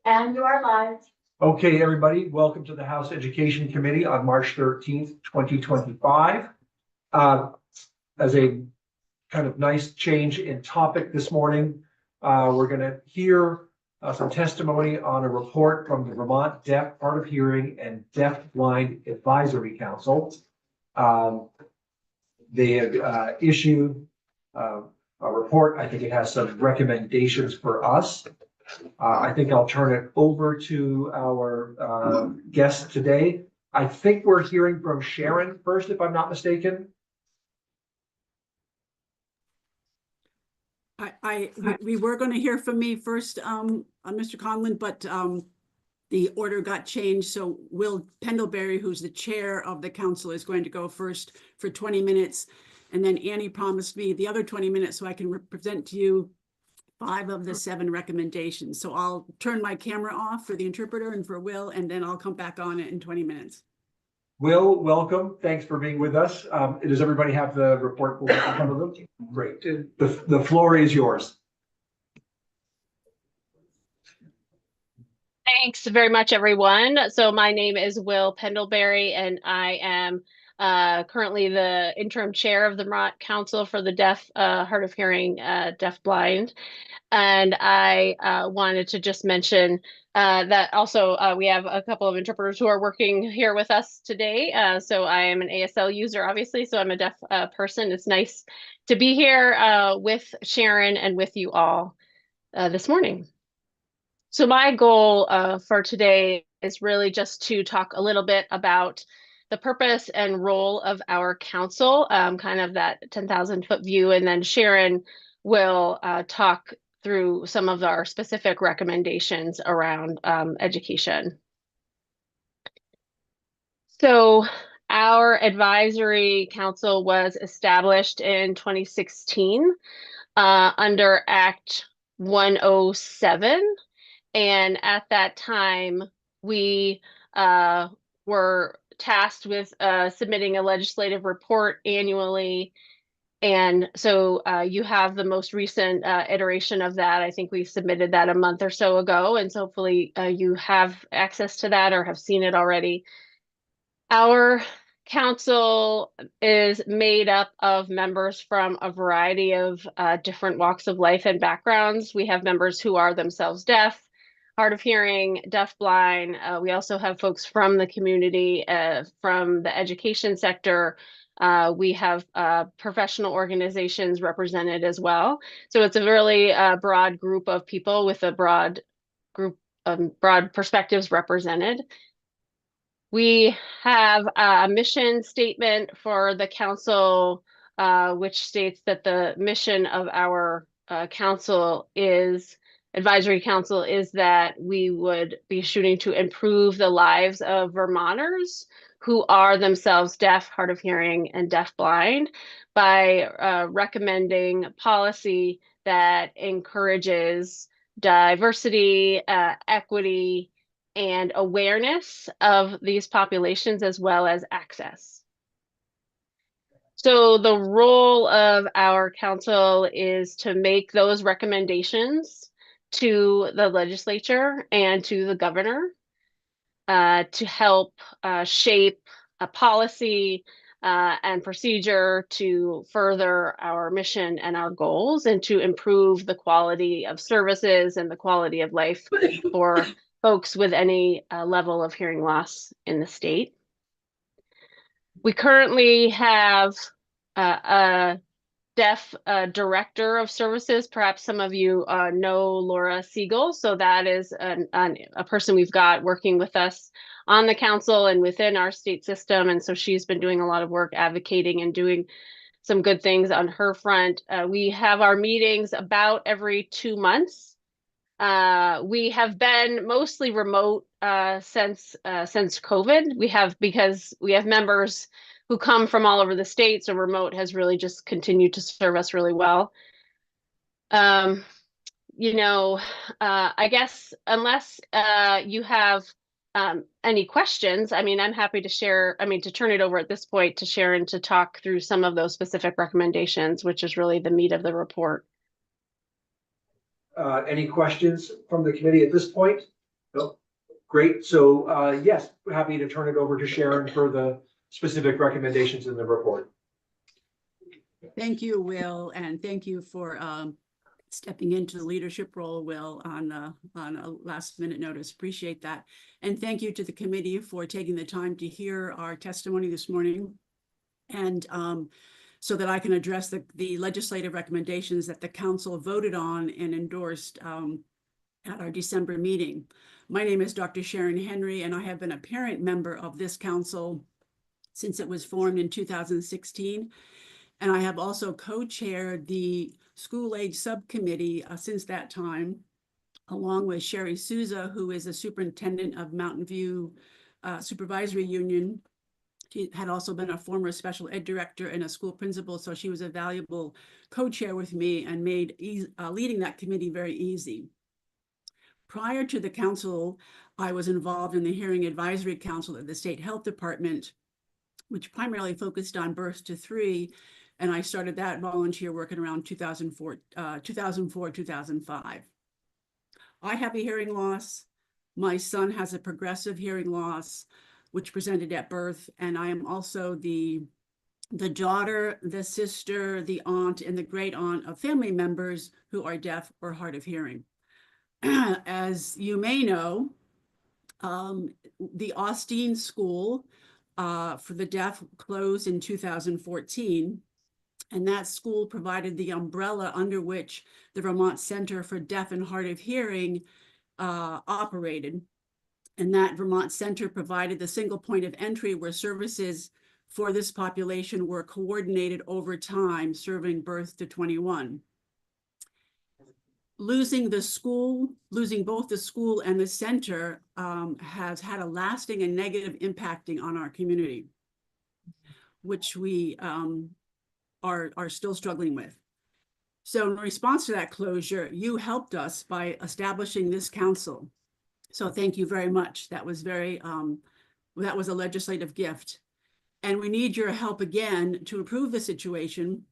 And you are live. Okay, everybody, welcome to the House Education Committee on March 13th, 2025. As a kind of nice change in topic this morning, we're going to hear some testimony on a report from the Vermont Deaf, Hard of Hearing, and Deaf-Blind Advisory Council. They have issued a report. I think it has some recommendations for us. I think I'll turn it over to our guest today. I think we're hearing from Sharon first, if I'm not mistaken. We were going to hear from me first, Mr. Conlon, but the order got changed. So Will Pendlebury, who's the chair of the council, is going to go first for 20 minutes. And then Annie promised me the other 20 minutes so I can present to you 5 of the 7 recommendations. So I'll turn my camera off for the interpreter and for Will, and then I'll come back on it in 20 minutes. Will, welcome. Thanks for being with us. Does everybody have the report in front of them? Great. The floor is yours. Thanks very much, everyone. So my name is Will Pendlebury, and I am currently the interim chair of the Vermont Council for the Deaf, Hard of Hearing, Deaf Blind. And I wanted to just mention that also we have a couple of interpreters who are working here with us today. So I am an ASL user, obviously, so I'm a deaf person. It's nice to be here with Sharon and with you all this morning. So my goal for today is really just to talk a little bit about the purpose and role of our council, kind of that 10,000-foot view, and then Sharon will talk through some of our specific recommendations around education. So our advisory council was established in 2016 under Act 107. And at that time, we were tasked with submitting a legislative report annually. And so you have the most recent iteration of that. I think we submitted that a month or so ago. And so hopefully you have access to that or have seen it already. Our council is made up of members from a variety of different walks of life and backgrounds. We have members who are themselves deaf, hard of hearing, deaf blind. We also have folks from the community, from the education sector. We have professional organizations represented as well. So it's a really broad group of people with a broad perspectives represented. We have a mission statement for the council, which states that the mission of our advisory council is that we would be shooting to improve the lives of Vermonters who are themselves deaf, hard of hearing, and deaf blind by recommending policy that encourages diversity, equity, and awareness of these populations as well as access. So the role of our council is to make those recommendations to the legislature and to the governor to help shape a policy and procedure to further our mission and our goals and to improve the quality of services and the quality of life for folks with any level of hearing loss in the state. We currently have a deaf director of services. Perhaps some of you know Laura Siegel. So that is a person we've got working with us on the council and within our state system. And so she's been doing a lot of work advocating and doing some good things on her front. We have our meetings about every 2 months. We have been mostly remote since COVID. Because we have members who come from all over the state, so remote has really just continued to serve us really well. I guess unless you have any questions, I mean, I'm happy to to turn it over at this point to Sharon to talk through some of those specific recommendations, which is really the meat of the report. Any questions from the committee at this point? No? Great. So, yes, happy to turn it over to Sharon for the specific recommendations in the report. Thank you, Will, and thank you for stepping into the leadership role, Will, on a last minute notice. Appreciate that. And thank you to the committee for taking the time to hear our testimony this morning. And so that I can address the legislative recommendations that the council voted on and endorsed at our December meeting. My name is Dr. Sharon Henry, and I have been a parent member of this council since it was formed in 2016. And I have also co-chaired the school age subcommittee since that time, along with Sherry Souza, who is a superintendent of Mountain View Supervisory Union. She had also been a former special ed director and a school principal, so she was a valuable co-chair with me and made leading that committee very easy. Prior to the council, I was involved in the Hearing Advisory Council at the State Health Department, which primarily focused on birth to 3. And I started that volunteer work in around 2004, 2005. I have a hearing loss. My son has a progressive hearing loss, which presented at birth. And I am also the daughter, the sister, the aunt, and the great aunt of family members who are deaf or hard of hearing. As you may know, the Austin School for the Deaf closed in 2014. And that school provided the umbrella under which the Vermont Center for Deaf and Hard of Hearing operated. And that Vermont Center provided the single point of entry where services for this population were coordinated over time, serving birth to 21. Losing both the school and the center has had a lasting and negative impacting on our community, which we are still struggling with. So in response to that closure, you helped us by establishing this council. So thank you very much. That was that was a legislative gift. And we need your help again to improve the situation,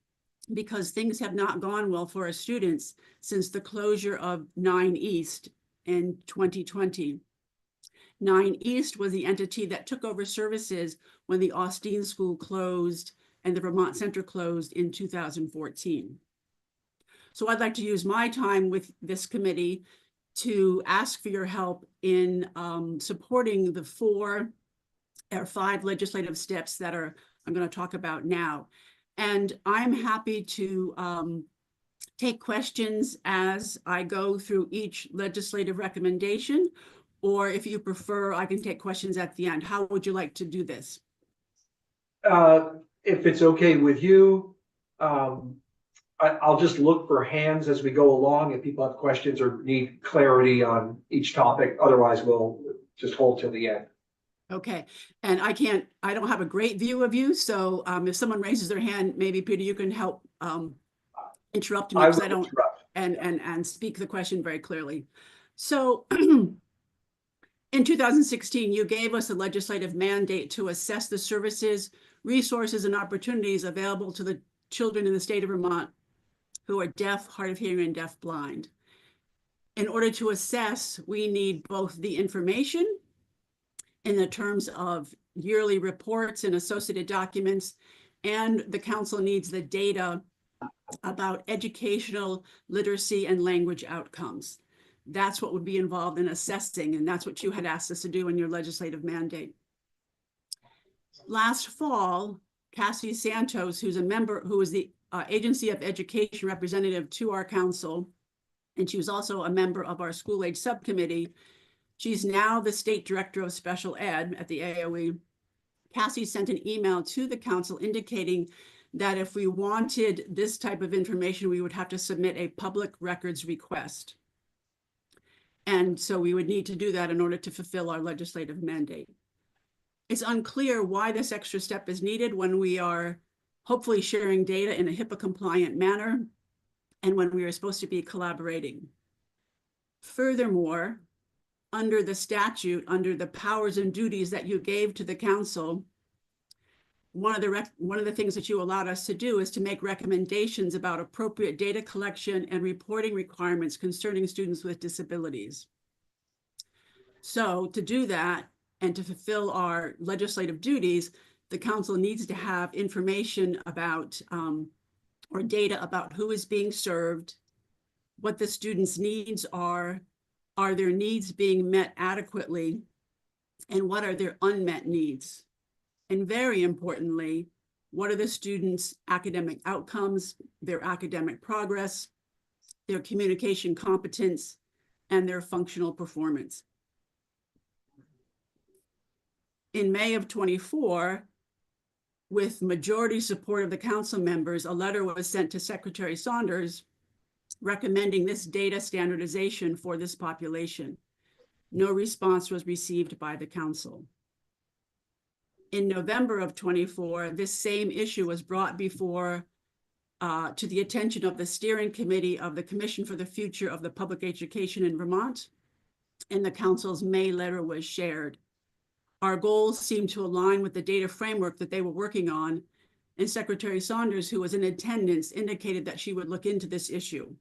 because things have not gone well for our students since the closure of 9 East in 2020. 9 East was the entity that took over services when the Austin School closed and the Vermont Center closed in 2014. So I'd like to use my time with this committee to ask for your help in supporting the 4 or 5 legislative steps that I'm going to talk about now. And I'm happy to take questions as I go through each legislative recommendation, or if you prefer, I can take questions at the end. How would you like to do this? If it's okay with you, I'll just look for hands as we go along if people have questions or need clarity on each topic. Otherwise, we'll just hold till the end. Okay, and I don't have a great view of you, so if someone raises their hand, maybe Peter, you can help interrupt me because I don't and speak the question very clearly. So in 2016, you gave us a legislative mandate to assess the services, resources, and opportunities available to the children in the state of Vermont who are deaf, hard of hearing, and deaf-blind. In order to assess, we need both the information in the terms of yearly reports and associated documents, and the council needs the data about educational literacy and language outcomes. That's what would be involved in assessing, and that's what you had asked us to do in your legislative mandate. Last fall, Cassie Santos, who was the Agency of Education representative to our council, and she was also a member of our school age subcommittee. She's now the state director of special ed at the AOE. Cassie sent an email to the council indicating that if we wanted this type of information, we would have to submit a public records request. And so we would need to do that in order to fulfill our legislative mandate. It's unclear why this extra step is needed when we are hopefully sharing data in a HIPAA compliant manner and when we are supposed to be collaborating. Furthermore, under the statute, under the powers and duties that you gave to the council, one of the things that you allowed us to do is to make recommendations about appropriate data collection and reporting requirements concerning students with disabilities. So to do that and to fulfill our legislative duties, the council needs to have information about or data about who is being served, what the students' needs are their needs being met adequately, and what are their unmet needs? And very importantly, what are the students' academic outcomes, their academic progress, their communication competence, and their functional performance? In May of 24, with majority support of the council members, a letter was sent to Secretary Saunders recommending this data standardization for this population. No response was received by the council. In November of 24, this same issue was brought before to the attention of the steering committee of the Commission for the Future of the Public Education in Vermont, and the council's May letter was shared. Our goals seemed to align with the data framework that they were working on, and Secretary Saunders, who was in attendance, indicated that she would look into this issue.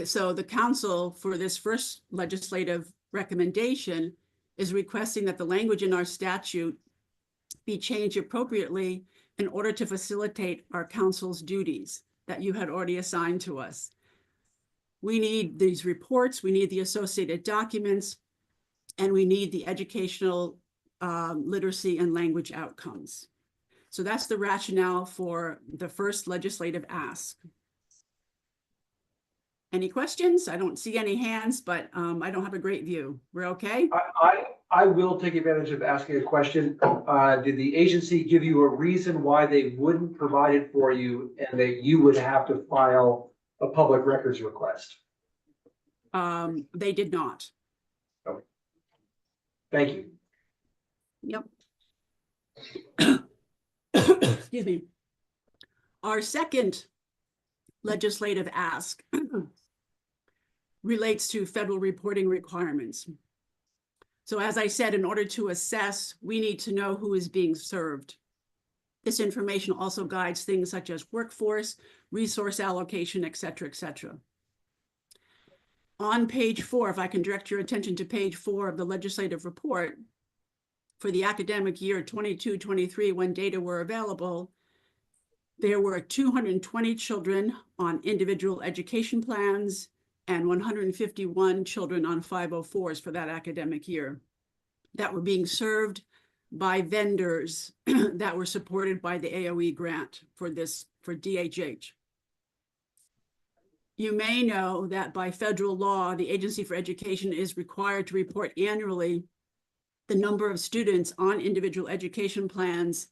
So the council, for this first legislative recommendation, is requesting that the language in our statute be changed appropriately in order to facilitate our council's duties that you had already assigned to us. We need these reports, we need the associated documents, and we need the educational literacy and language outcomes. So that's the rationale for the first legislative ask. Any questions? I don't see any hands, but I don't have a great view. We're okay? I will take advantage of asking a question. Did the agency give you a reason why they wouldn't provide it for you and that you would have to file a public records request? They did not. Okay. Thank you. Yep. Excuse me. Our second legislative ask relates to federal reporting requirements. So as I said, in order to assess, we need to know who is being served. This information also guides things such as workforce, resource allocation, et cetera, et cetera. On page 4, if I can direct your attention to page 4 of the legislative report, for the academic year 22-23, when data were available, there were 220 children on individual education plans and 151 children on 504s for that academic year that were being served by vendors that were supported by the AOE grant for DHH. You may know that by federal law, the Agency for Education is required to report annually the number of students on individual education plans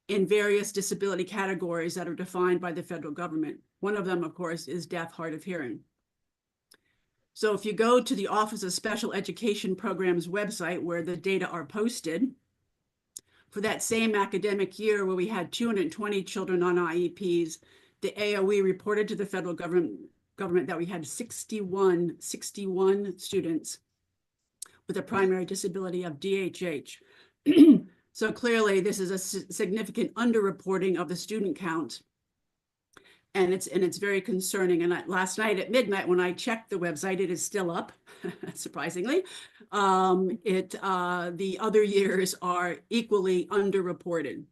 in various disability categories that are defined by the federal government. One of them, of course, is deaf, hard of hearing. So if you go to the Office of Special Education Programs website where the data are posted, for that same academic year where we had 220 children on IEPs, the AOE reported to the federal government that we had 61 students with a primary disability of DHH. So clearly this is a significant underreporting of the student count. And it's very concerning. And last night at midnight, when I checked the website, it is still up, surprisingly. The other years are equally underreported.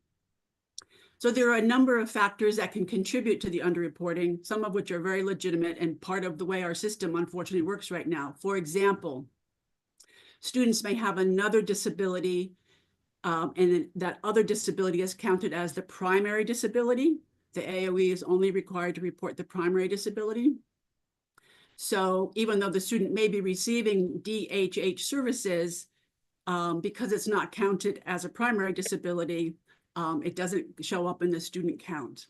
So there are a number of factors that can contribute to the underreporting, some of which are very legitimate and part of the way our system unfortunately works right now. For example, students may have another disability, and that other disability is counted as the primary disability. The AOE is only required to report the primary disability. So even though the student may be receiving DHH services, because it's not counted as a primary disability, it doesn't show up in the student count.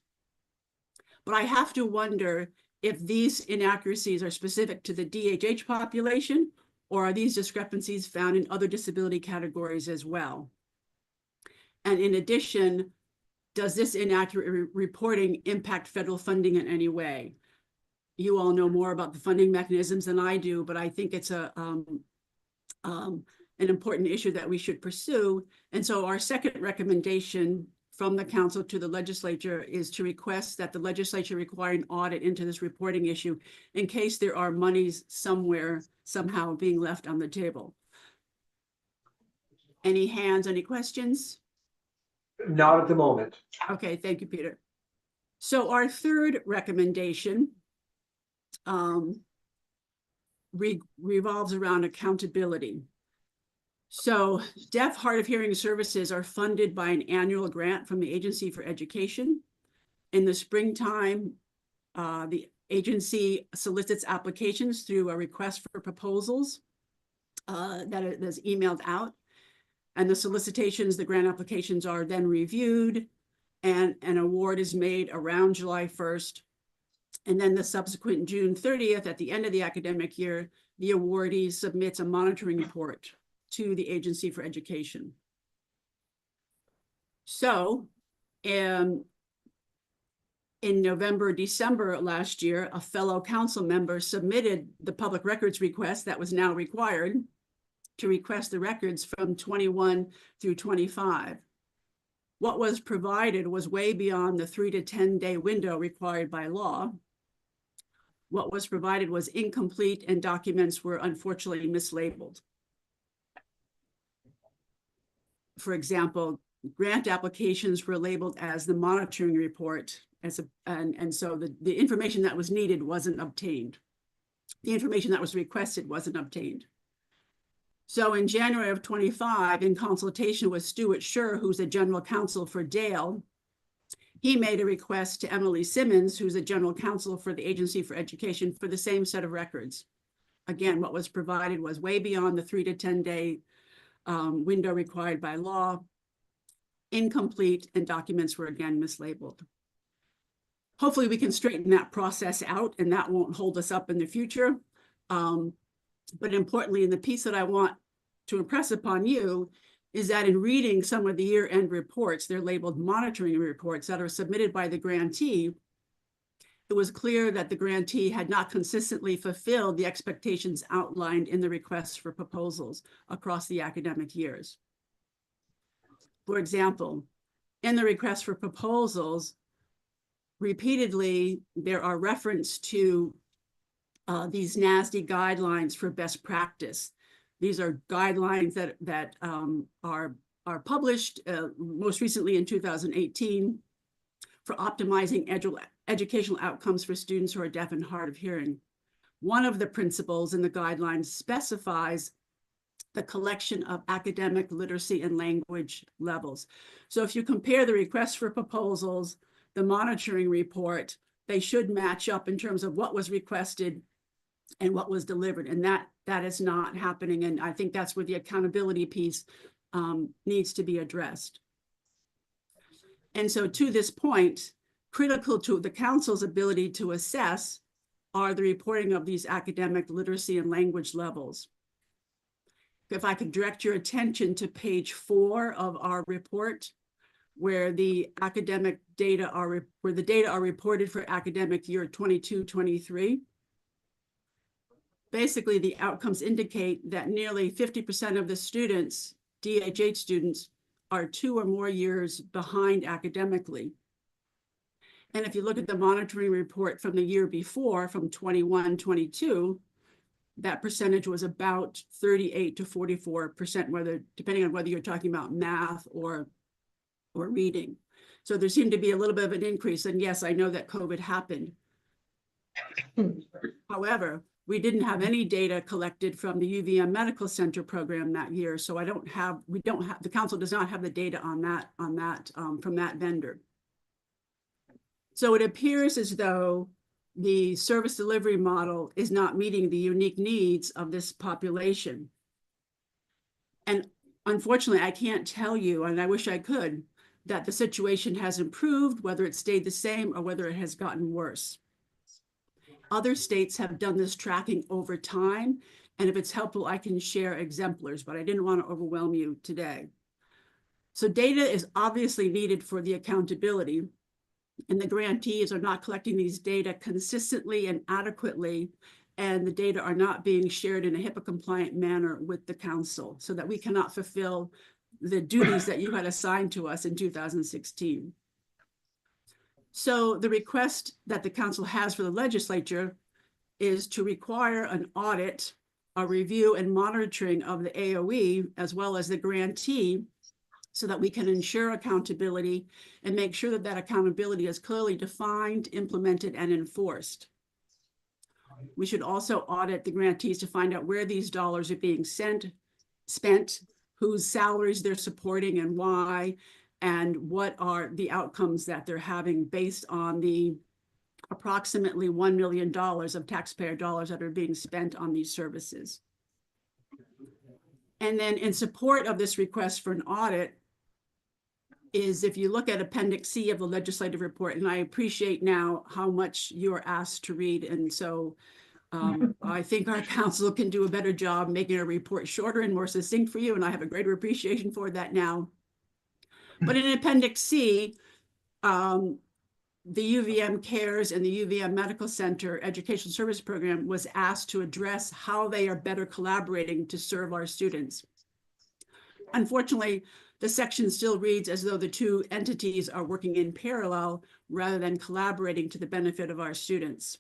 But I have to wonder if these inaccuracies are specific to the DHH population, or are these discrepancies found in other disability categories as well? And in addition, does this inaccurate reporting impact federal funding in any way? You all know more about the funding mechanisms than I do, but I think it's an important issue that we should pursue. And so our second recommendation from the council to the legislature is to request that the legislature require an audit into this reporting issue in case there are monies somewhere, somehow being left on the table. Any hands, any questions? Not at the moment. Okay, thank you, Peter. So our third recommendation revolves around accountability. So deaf, hard of hearing services are funded by an annual grant from the Agency for Education. In the springtime, the agency solicits applications through a request for proposals that is emailed out. And the solicitations, the grant applications are then reviewed, and an award is made around July 1st. And then the subsequent June 30th, at the end of the academic year, the awardee submits a monitoring report to the Agency for Education. So in November, December last year, a fellow council member submitted the public records request that was now required to request the records from 21 through 25. What was provided was way beyond the 3 to 10 day window required by law. What was provided was incomplete, and documents were unfortunately mislabeled. For example, grant applications were labeled as the monitoring report, and so the information that was needed wasn't obtained. The information that was requested wasn't obtained. So in January of 25, in consultation with Stuart Scher, who's the general counsel for Dale, he made a request to Emily Simmons, who's the general counsel for the Agency for Education, for the same set of records. Again, what was provided was way beyond the 3 to 10 day window required by law, incomplete, and documents were again mislabeled. Hopefully we can straighten that process out, and that won't hold us up in the future. But importantly, in the piece that I want to impress upon you is that in reading some of the year-end reports, they're labeled monitoring reports that are submitted by the grantee, it was clear that the grantee had not consistently fulfilled the expectations outlined in the requests for proposals across the academic years. For example, in the request for proposals, repeatedly, there are reference to these NASD guidelines for best practice. These are guidelines that are published most recently in 2018 for optimizing educational outcomes for students who are deaf and hard of hearing. One of the principles in the guidelines specifies the collection of academic literacy and language levels. So if you compare the request for proposals, the monitoring report, they should match up in terms of what was requested and what was delivered, and that is not happening. And I think that's where the accountability piece needs to be addressed. And so to this point, critical to the council's ability to assess are the reporting of these academic literacy and language levels. If I could direct your attention to page 4 of our report, where the academic data are, where the data are reported for academic year 22-23. Basically, the outcomes indicate that nearly 50% of the students, DHH students, are 2 or more years behind academically. And if you look at the monitoring report from the year before, from 21-22, that percentage was about 38 to 44%, depending on whether you're talking about math or reading. So there seemed to be a little bit of an increase. And yes, I know that COVID happened. However, we didn't have any data collected from the UVM Medical Center program that year. So the council does not have the data on that from that vendor. So it appears as though the service delivery model is not meeting the unique needs of this population. And unfortunately, I can't tell you, and I wish I could, that the situation has improved, whether it stayed the same or whether it has gotten worse. Other states have done this tracking over time, and if it's helpful, I can share exemplars, but I didn't want to overwhelm you today. So data is obviously needed for the accountability, and the grantees are not collecting these data consistently and adequately, and the data are not being shared in a HIPAA compliant manner with the council, so that we cannot fulfill the duties that you had assigned to us in 2016. So the request that the council has for the legislature is to require an audit, a review and monitoring of the AOE as well as the grantee, so that we can ensure accountability and make sure that that accountability is clearly defined, implemented, and enforced. We should also audit the grantees to find out where these dollars are being spent, whose salaries they're supporting and why, and what are the outcomes that they're having based on the approximately $1 million of taxpayer dollars that are being spent on these services. And then in support of this request for an audit is, if you look at Appendix C of the legislative report, and I appreciate now how much you are asked to read. And so I think our council can do a better job making a report shorter and more succinct for you. And I have a greater appreciation for that now. But in Appendix C, the UVM Cares and the UVM Medical Center Educational Service Program was asked to address how they are better collaborating to serve our students. Unfortunately, the section still reads as though the two entities are working in parallel rather than collaborating to the benefit of our students.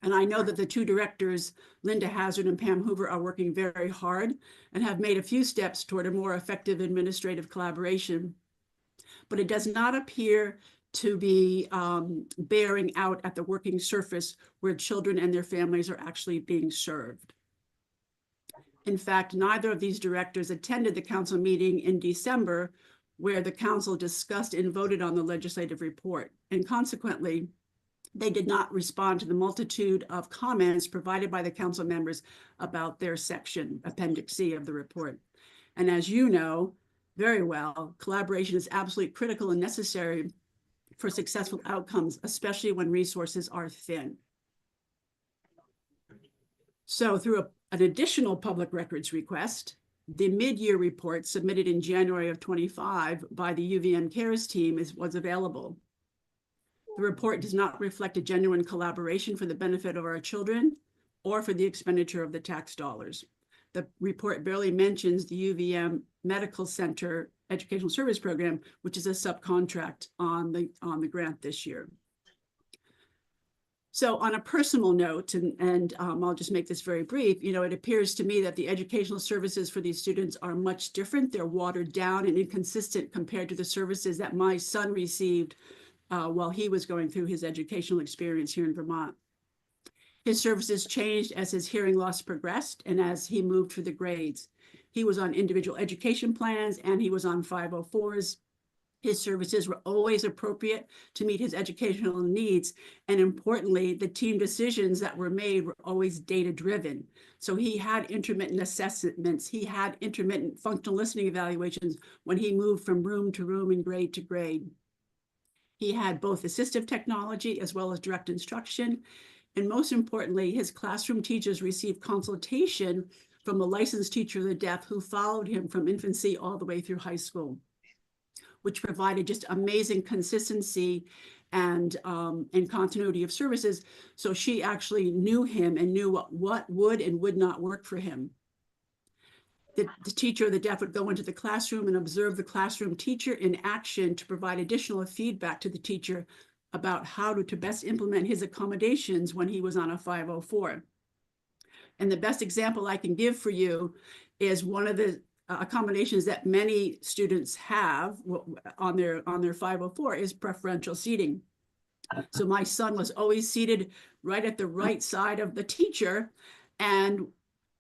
And I know that the two directors, Linda Hazard and Pam Hoover, are working very hard and have made a few steps toward a more effective administrative collaboration. But it does not appear to be bearing out at the working surface where children and their families are actually being served. In fact, neither of these directors attended the council meeting in December, where the council discussed and voted on the legislative report. And consequently, they did not respond to the multitude of comments provided by the council members about their section, Appendix C of the report. And as you know very well, collaboration is absolutely critical and necessary for successful outcomes, especially when resources are thin. So through an additional public records request, the mid-year report submitted in January of 25 by the UVM Cares team was available. The report does not reflect a genuine collaboration for the benefit of our children or for the expenditure of the tax dollars. The report barely mentions the UVM Medical Center Educational Service Program, which is a subcontract on the grant this year. So on a personal note, and I'll just make this very brief, it appears to me that the educational services for these students are much different. They're watered down and inconsistent compared to the services that my son received while he was going through his educational experience here in Vermont. His services changed as his hearing loss progressed and as he moved through the grades. He was on individual education plans and he was on 504s. His services were always appropriate to meet his educational needs. And importantly, the team decisions that were made were always data-driven. So he had intermittent assessments. He had intermittent functional listening evaluations when he moved from room to room and grade to grade. He had both assistive technology as well as direct instruction. And most importantly, his classroom teachers received consultation from a licensed teacher of the deaf who followed him from infancy all the way through high school, which provided just amazing consistency and continuity of services. So she actually knew him and knew what would and would not work for him. The teacher of the deaf would go into the classroom and observe the classroom teacher in action to provide additional feedback to the teacher about how to best implement his accommodations when he was on a 504. And the best example I can give for you is one of the accommodations that many students have on their 504 is preferential seating. So my son was always seated right at the right side of the teacher and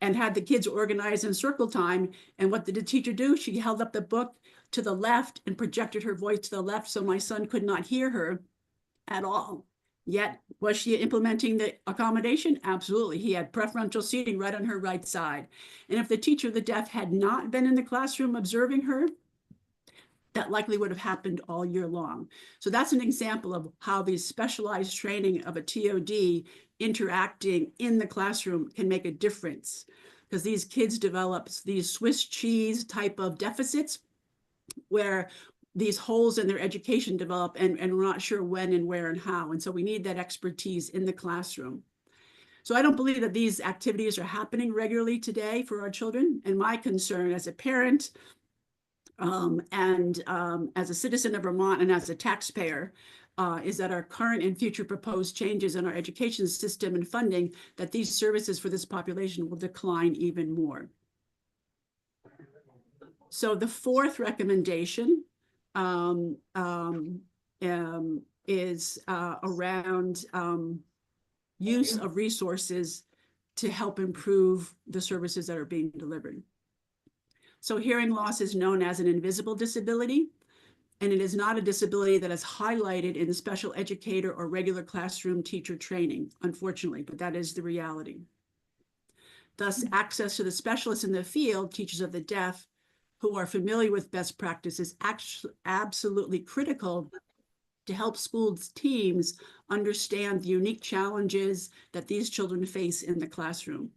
had the kids organized in circle time. And what did the teacher do? She held up the book to the left and projected her voice to the left so my son could not hear her at all. Yet, was she implementing the accommodation? Absolutely. He had preferential seating right on her right side. And if the teacher of the deaf had not been in the classroom observing her, that likely would have happened all year long. So that's an example of how the specialized training of a TOD interacting in the classroom can make a difference, because these kids develop these Swiss cheese type of deficits where these holes in their education develop and we're not sure when and where and how. And so we need that expertise in the classroom. So I don't believe that these activities are happening regularly today for our children. And my concern as a parent As a citizen of Vermont and as a taxpayer, is that our current and future proposed changes in our education system and funding, that these services for this population will decline even more. So the fourth recommendation is around use of resources to help improve the services that are being delivered. So hearing loss is known as an invisible disability, and it is not a disability that is highlighted in special educator or regular classroom teacher training, unfortunately, but that is the reality. Thus, access to the specialists in the field, teachers of the deaf, who are familiar with best practices, absolutely critical to help schools teams understand the unique challenges that these children face in the classroom.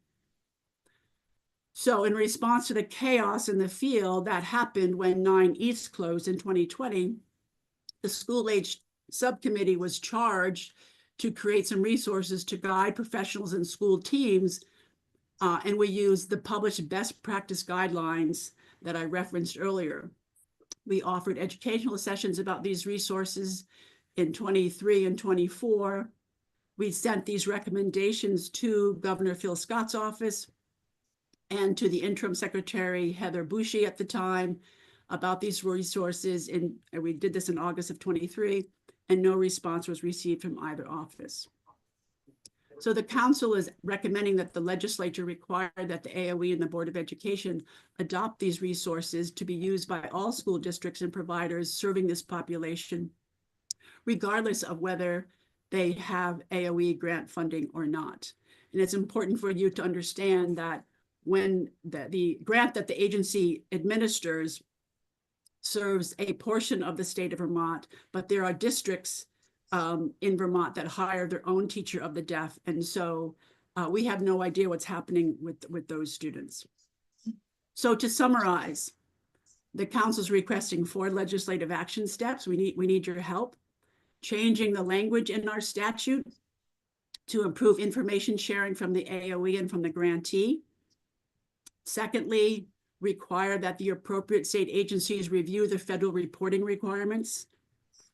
So in response to the chaos in the field that happened when 9 East closed in 2020, the school age subcommittee was charged to create some resources to guide professionals and school teams. And we used the published best practice guidelines that I referenced earlier. We offered educational sessions about these resources in 23 and 24. We sent these recommendations to Governor Phil Scott's office and to the interim secretary, Heather Boushey, at the time, about these resources. And we did this in August of 23, and no response was received from either office. So the council is recommending that the legislature require that the AOE and the Board of Education adopt these resources to be used by all school districts and providers serving this population, regardless of whether they have AOE grant funding or not. And it's important for you to understand that when the grant that the agency administers serves a portion of the state of Vermont, but there are districts in Vermont that hire their own teacher of the deaf. And so we have no idea what's happening with those students. So to summarize, the council's requesting 4 legislative action steps. We need your help. Changing the language in our statute to improve information sharing from the AOE and from the grantee. Secondly, require that the appropriate state agencies review the federal reporting requirements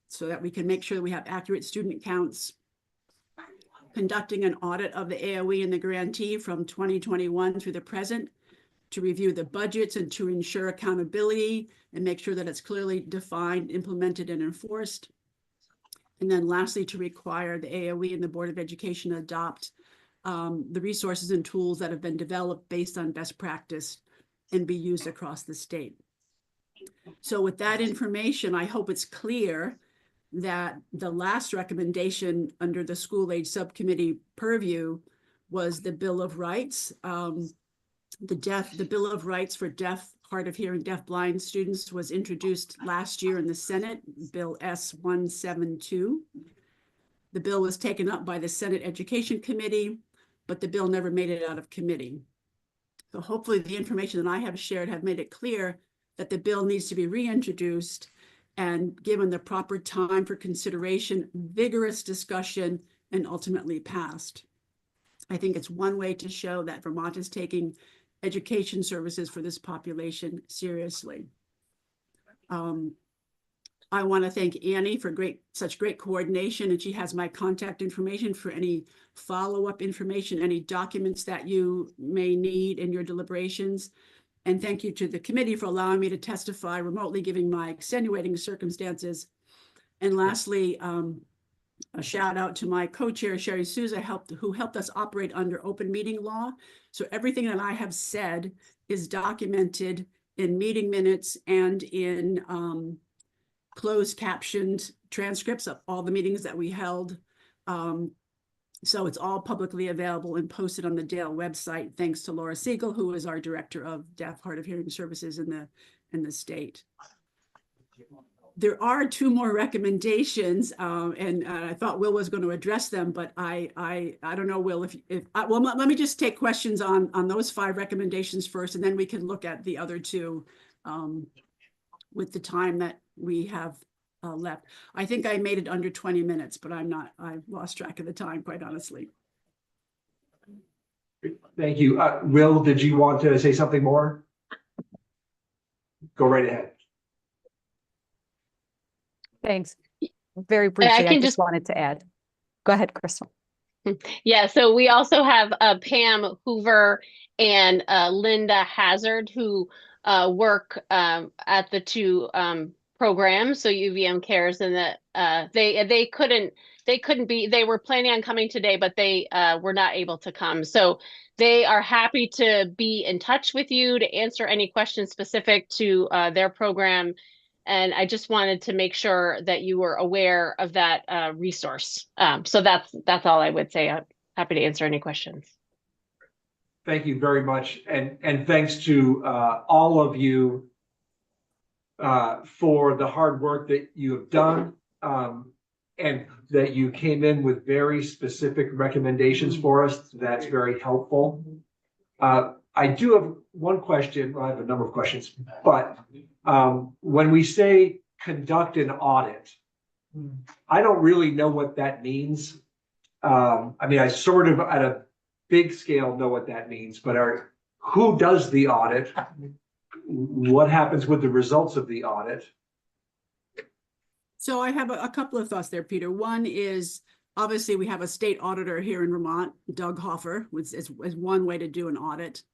so that we can make sure that we have accurate student counts. Conducting an audit of the AOE and the grantee from 2021 through the present to review the budgets and to ensure accountability and make sure that it's clearly defined, implemented, and enforced. And then lastly, to require the AOE and the Board of Education adopt the resources and tools that have been developed based on best practice and be used across the state. So with that information, I hope it's clear that the last recommendation under the school age subcommittee purview was the Bill of Rights. The Bill of Rights for deaf, hard of hearing, deaf-blind students was introduced last year in the Senate, Bill S-172. The bill was taken up by the Senate Education Committee, but the bill never made it out of committee. So hopefully the information that I have shared have made it clear that the bill needs to be reintroduced and given the proper time for consideration, vigorous discussion, and ultimately passed. I think it's one way to show that Vermont is taking education services for this population seriously. I want to thank Annie for such great coordination, and she has my contact information for any follow-up information, any documents that you may need in your deliberations. And thank you to the committee for allowing me to testify remotely, giving my extenuating circumstances. And lastly, a shout out to my co-chair, Sherry Souza, who helped us operate under open meeting law. So everything that I have said is documented in meeting minutes and in closed captioned transcripts of all the meetings that we held. So it's all publicly available and posted on the Dale website, thanks to Laura Siegel, who is our director of deaf, hard of hearing services in the state. There are 2 more recommendations, and I thought Will was going to address them, but I don't know, Will, well, let me just take questions on those 5 recommendations first, and then we can look at the other 2 with the time that we have left. I think I made it under 20 minutes, but I've lost track of the time, quite honestly. Thank you. Will, did you want to say something more? Go right ahead. Thanks. Very briefly, I can just just wanted to add. Go ahead, Crystal. Yeah, so we also have Pam Hoover and Linda Hazard who work at the two programs, so UVM Cares, and that they couldn't be, they were planning on coming today, but they were not able to come. So they are happy to be in touch with you to answer any questions specific to their program. And I just wanted to make sure that you were aware of that resource. So that's all I would say. I'm happy to answer any questions. Thank you very much. And thanks to all of you for the hard work that you have done, and that you came in with very specific recommendations for us. That's very helpful. I do have one question. Well, I have a number of questions, but when we say conduct an audit, I don't really know what that means. I mean, I sort of at a big scale know what that means, but who does the audit? What happens with the results of the audit? So I have a couple of thoughts there, Peter. One is, obviously, we have a state auditor here in Vermont, Doug Hoffer, which is one way to do an audit.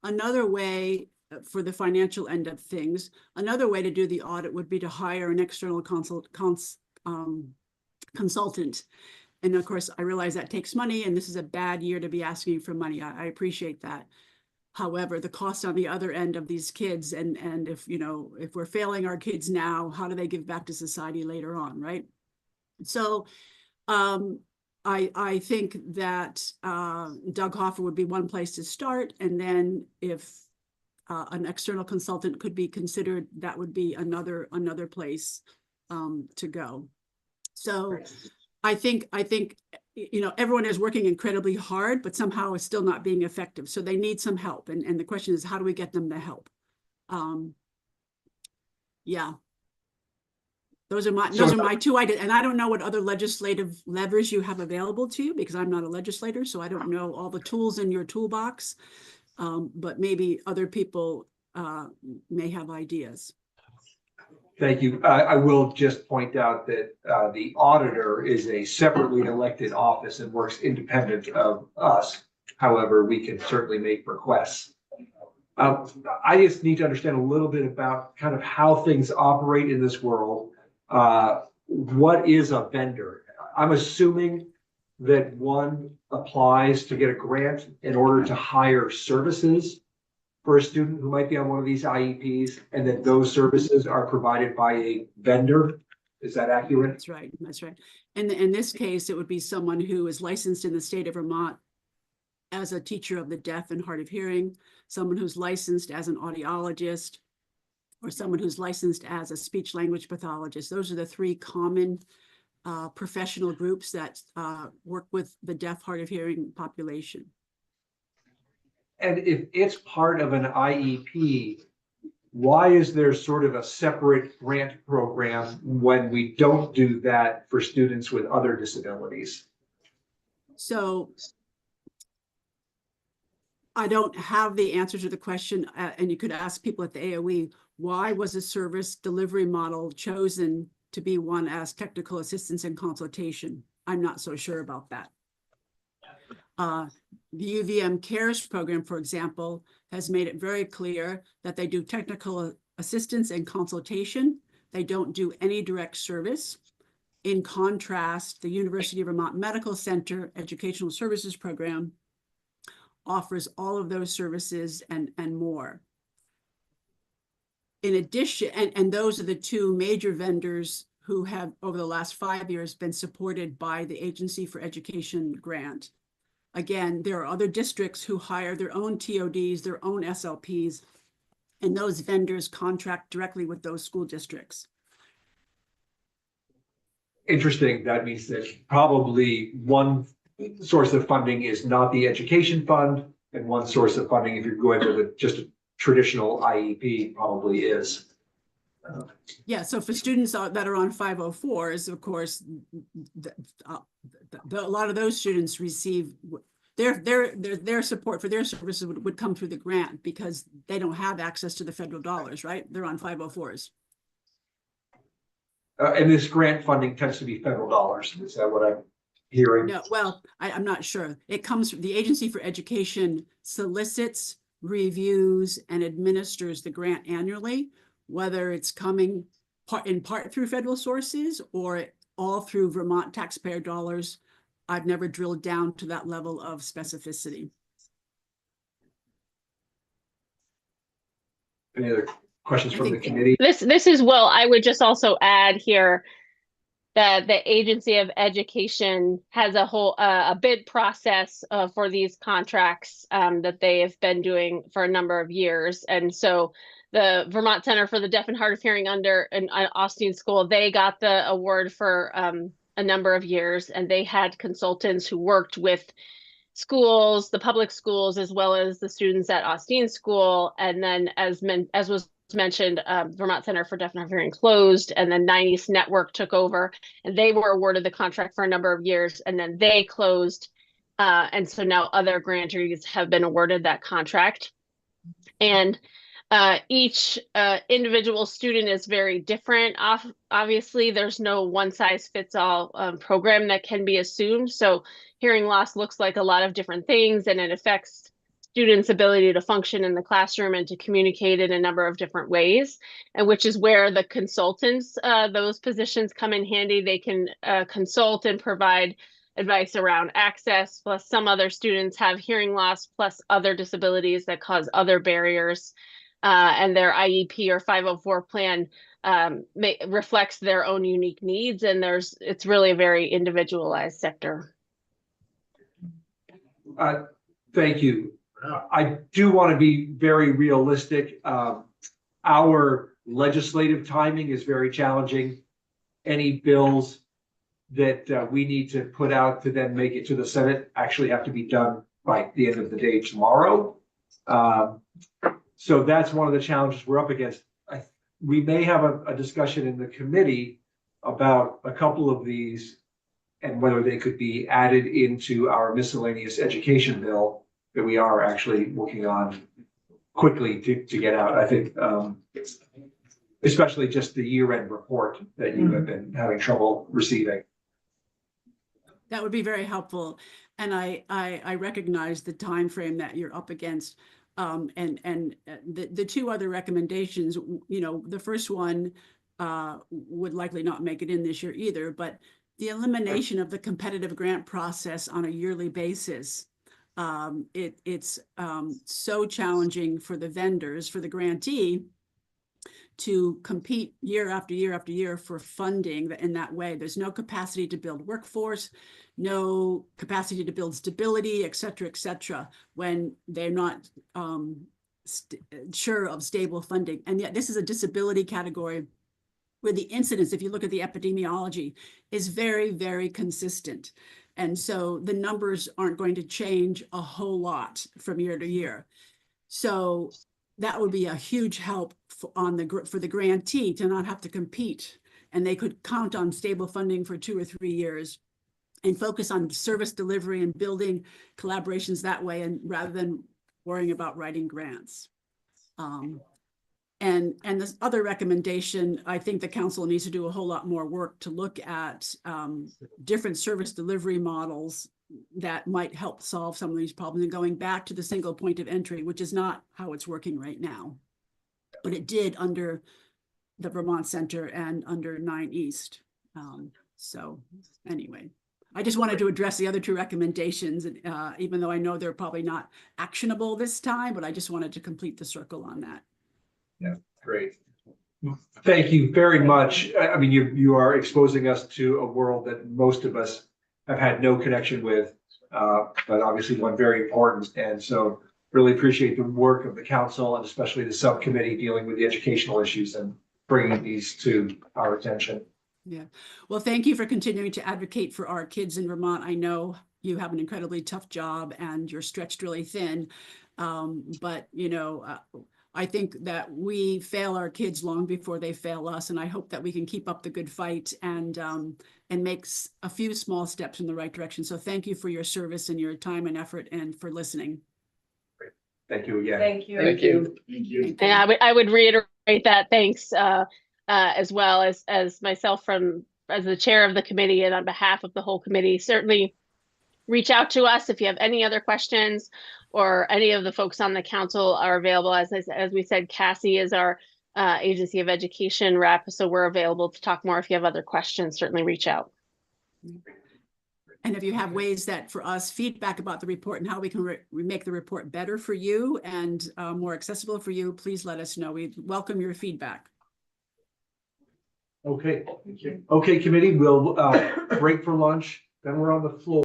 Another way for the financial end of things, another way to do the audit would be to hire an external consultant. And of course, I realize that takes money, and this is a bad year to be asking for money. I appreciate that. However, the cost on the other end of these kids, and if, you know, if we're failing our kids now, how do they give back to society later on, right? So I think that Doug Hoffer would be one place to start. And then if an external consultant could be considered, that would be another place to go. So I think, you know, everyone is working incredibly hard, but somehow is still not being effective. So they need some help. And the question is, how do we get them the help? Yeah. Those are my two ideas. And I don't know what other legislative levers you have available to you, because I'm not a legislator, so I don't know all the tools in your toolbox. But maybe other people may have ideas. Thank you. I will just point out that the auditor is a separately elected office and works independent of us. However, we can certainly make requests. I just need to understand a little bit about kind of how things operate in this world. What is a vendor? I'm assuming that one applies to get a grant in order to hire services for a student who might be on one of these IEPs, and that those services are provided by a vendor. Is that accurate? That's right. That's right. And in this case, it would be someone who is licensed in the state of Vermont as a teacher of the deaf and hard of hearing, someone who's licensed as an audiologist, or someone who's licensed as a speech language pathologist. Those are the three common professional groups that work with the deaf, hard of hearing population. And if it's part of an IEP, why is there sort of a separate grant program when we don't do that for students with other disabilities? So I don't have the answer to the question, and you could ask people at the AOE, why was a service delivery model chosen to be one as technical assistance and consultation? I'm not so sure about that. The UVM Cares program, for example, has made it very clear that they do technical assistance and consultation. They don't do any direct service. In contrast, the University of Vermont Medical Center Educational Services Program offers all of those services and more. In addition, and those are the two major vendors who have, over the last 5 years, been supported by the Agency for Education grant. Again, there are other districts who hire their own TODs, their own SLPs, and those vendors contract directly with those school districts. Interesting. That means that probably one source of funding is not the education fund, and one source of funding, if you're going with just a traditional IEP, probably is. Yeah, so for students that are on 504s, of course, a lot of those students receive their support for their services would come through the grant, because they don't have access to the federal dollars, right? They're on 504s. And this grant funding tends to be federal dollars. Is that what I'm hearing? No, well, I'm not sure. It comes from the Agency for Education solicits, reviews, and administers the grant annually, whether it's coming in part through federal sources or all through Vermont taxpayer dollars. I've never drilled down to that level of specificity. Any other questions from the committee? This is Will. I would just also add here that the Agency of Education has a whole a bid process for these contracts that they have been doing for a number of years. And so the Vermont Center for the Deaf and Hard of Hearing under an Austin School, they got the award for a number of years, and they had consultants who worked with schools, the public schools, as well as the students at Austin School. And then as was mentioned, Vermont Center for Deaf and Hard of Hearing closed, and then 90s Network took over, and they were awarded the contract for a number of years, and then they closed. And so now other grantees have been awarded that contract. And each individual student is very different. Obviously, there's no one-size-fits-all program that can be assumed. So hearing loss looks like a lot of different things, and it affects students' ability to function in the classroom and to communicate in a number of different ways, and which is where the consultants, those positions come in handy. They can consult and provide advice around access, plus some other students have hearing loss, plus other disabilities that cause other barriers. And their IEP or 504 plan reflects their own unique needs, and it's really a very individualized sector. Thank you. I do want to be very realistic. Our legislative timing is very challenging. Any bills that we need to put out to then make it to the Senate actually have to be done by the end of the day tomorrow. So that's one of the challenges we're up against. We may have a discussion in the committee about a couple of these and whether they could be added into our miscellaneous education bill that we are actually working on quickly to get out. I think, especially just the year-end report that you have been having trouble receiving. That would be very helpful. And I recognize the time frame that you're up against. And the two other recommendations, the first one would likely not make it in this year either, but the elimination of the competitive grant process on a yearly basis. It's so challenging for the vendors, for the grantee, to compete year after year after year for funding in that way. There's no capacity to build workforce, no capacity to build stability, et cetera, when they're not sure of stable funding. And yet this is a disability category where the incidence, if you look at the epidemiology, is very, very consistent. And so the numbers aren't going to change a whole lot from year to year. So that would be a huge help for the grantee to not have to compete, and they could count on stable funding for 2 or 3 years and focus on service delivery and building collaborations that way, and rather than worrying about writing grants. And this other recommendation, I think the council needs to do a whole lot more work to look at different service delivery models that might help solve some of these problems, and going back to the single point of entry, which is not how it's working right now, but it did under the Vermont Center and under 9 East. So anyway, I just wanted to address the other 2 recommendations, even though I know they're probably not actionable this time, but I just wanted to complete the circle on that. Yeah, great. Thank you very much. I mean, you are exposing us to a world that most of us have had no connection with, but obviously one very important. And so really appreciate the work of the council, and especially the subcommittee dealing with the educational issues and bringing these to our attention. Yeah. Well, thank you for continuing to advocate for our kids in Vermont. I know you have an incredibly tough job and you're stretched really thin. But, I think that we fail our kids long before they fail us. And I hope that we can keep up the good fight and make a few small steps in the right direction. So thank you for your service and your time and effort, and for listening. Great. Thank you again. Thank you. Thank you. And I would reiterate that thanks. as well as myself as the chair of the committee and on behalf of the whole committee, certainly reach out to us if you have any other questions, or any of the folks on the council are available. As we said, Cassie is our Agency of Education rep, so we're available to talk more. If you have other questions, certainly reach out. And if you have ways that for us, feedback about the report and how we can make the report better for you and more accessible for you, please let us know. We welcome your feedback. Okay. Okay, committee, we'll break for lunch, then we're on the floor.